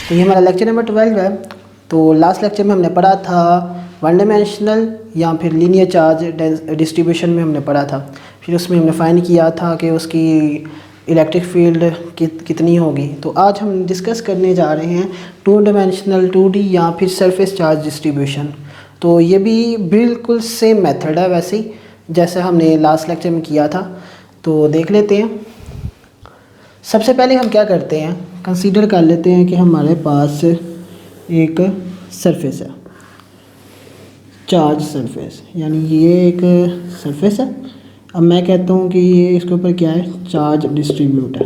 तो ये हमारा लेक्चर नंबर 12 है। तो लास्ट लेक्चर में हमने पढ़ा था वन डायमेंशनल या फिर लीनियर चार्ज डिस्ट्रीब्यूशन में हमने पढ़ा था। फिर उसमें हमने फाइंड किया था कि उसकी इलेक्ट्रिक फील्ड कितनी होगी। तो आज हम डिस्कस करने जा रहे हैं टू डायमेंशनल 2D या फिर सरफेस चार्ज डिस्ट्रीब्यूशन। तो ये भी बिल्कुल सेम मेथड है वैसे ही जैसे हमने लास्ट लेक्चर में किया था। तो देख लेते हैं। सबसे पहले हम क्या करते हैं, कंसीडर कर लेते हैं कि हमारे पास एक सरफेस है, चार्ज सरफेस, यानी ये एक सरफेस है। अब मैं कहता हूँ कि ये इसके ऊपर क्या है, चार्ज डिस्ट्रीब्यूट है।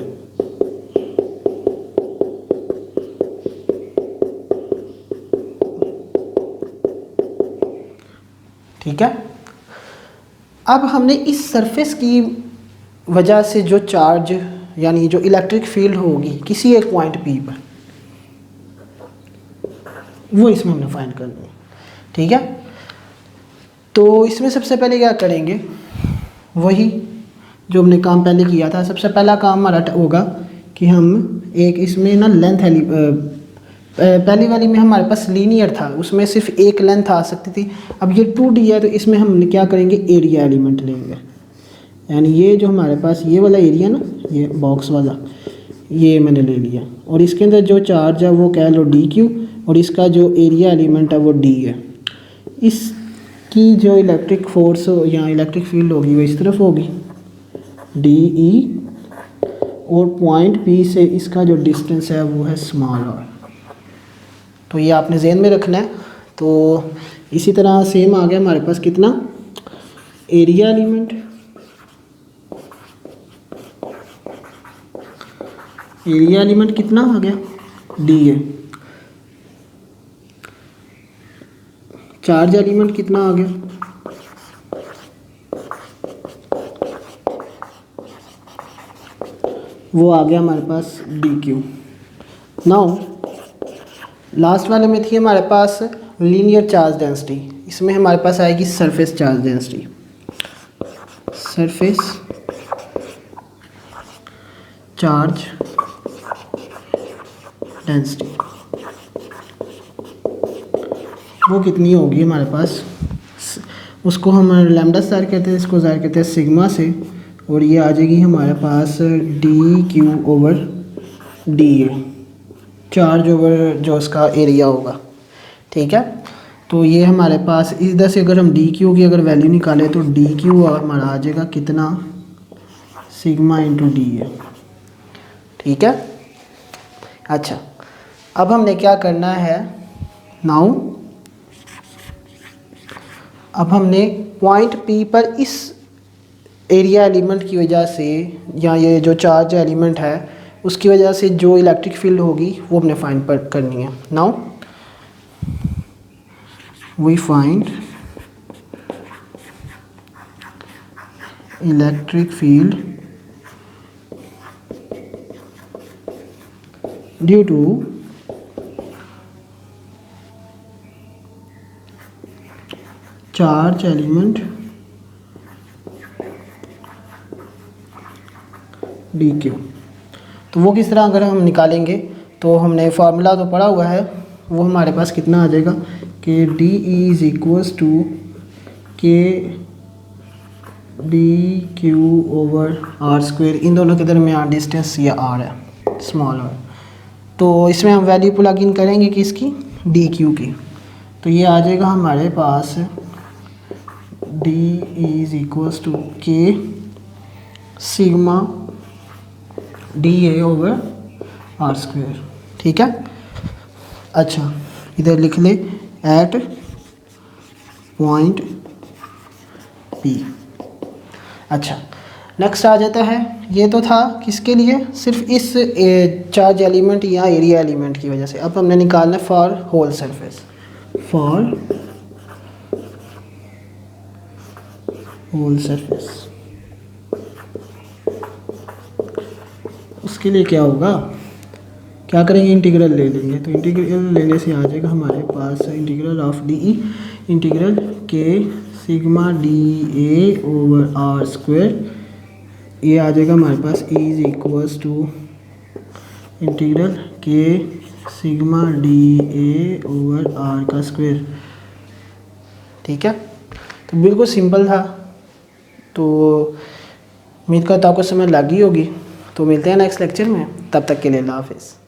ठीक है। अब हमने इस सरफेस की वजह से जो चार्ज यानी जो इलेक्ट्रिक फील्ड होगी किसी एक पॉइंट P पर, वो इसमें हमने फाइंड करनी है। ठीक है। तो इसमें सबसे पहले क्या करेंगे, वही जो हमने काम पहले किया था। सबसे पहला काम हमारा होगा कि हम एक इसमें ना लेंथ पहली वाली में हमारे पास लीनियर था, उसमें सिर्फ एक लेंथ आ सकती थी। अब ये 2D है तो इसमें हम क्या करेंगे, एरिया एलिमेंट लेंगे। यानी ये जो हमारे पास ये वाला एरिया ना, ये बॉक्स वाला, ये मैंने ले लिया और इसके अंदर जो चार्ज है वो कह लो DQ और इसका जो एरिया एलिमेंट है वो D है। इसकी जो इलेक्ट्रिक फोर्स या इलेक्ट्रिक फील्ड होगी वो इस तरफ होगी DE, और पॉइंट P से इसका जो डिस्टेंस है वो है स्मॉल r। तो ये आपने ज़हन में रखना है। तो इसी तरह सेम आ गया हमारे पास कितना, एरिया एलिमेंट, एरिया एलिमेंट कितना आ गया, DA। चार्ज एलिमेंट कितना आ गया, वो आ गया हमारे पास DQ। नाउ लास्ट वाले में थी हमारे पास लीनियर चार्ज डेंसिटी, इसमें हमारे पास आएगी surface charge density. Surface charge density वो कितनी होगी हमारे पास, उसको हम लैम्डा ज़ाहिर कहते हैं, इसको ज़ाहिर कहते हैं सिग्मा से, और ये आ जाएगी हमारे पास DQ/DA, चार्ज ओवर जो उसका एरिया होगा। ठीक है। तो ये हमारे पास इधर से अगर हम DQ की अगर वैल्यू निकालें तो DQ हमारा आ जाएगा कितना, सिग्मा इंटू DA। ठीक है। अच्छा, अब हमने क्या करना है, नाउ अब हमने पॉइंट P पर इस एरिया एलिमेंट की वजह से या ये जो चार्ज एलिमेंट है उसकी वजह से जो इलेक्ट्रिक फील्ड होगी वो हमने फाइंड करनी है। Now we find electric field due to charge element DQ। तो वो किस तरह अगर हम निकालेंगे, तो हमने फार्मूला तो पढ़ा हुआ है, वो हमारे पास कितना आ जाएगा कि DE इज इक्वल्स टू के DQ/r²। इन दोनों के दरमियान डिस्टेंस ये r है, स्मॉल r। तो इसमें हम वैल्यू प्लग इन करेंगे किसकी, DQ की। तो ये आ जाएगा हमारे पास DE is equals to K sigma DA/r²। ठीक है। अच्छा, इधर लिख ले एट पॉइंट P। अच्छा, नेक्स्ट आ जाता है, ये तो था किसके लिए, सिर्फ इस चार्ज एलिमेंट या एरिया एलिमेंट की वजह से। अब हमने निकालना है for whole surface, for whole surface. उसके लिए क्या होगा, क्या करेंगे, इंटीग्रल ले लेंगे। तो इंटीग्रल लेने से आ जाएगा हमारे पास integral of DE, integral K sigma DA/r²। ये आ जाएगा हमारे पास E is equals to integral K sigma dA/r का स्क्वायर। ठीक है, तो बिल्कुल सिंपल था। तो उम्मीद करता हूँ आपको समझ लगी होगी। तो मिलते हैं नेक्स्ट लेक्चर में, तब तक के लिए अल्लाह हाफिज़।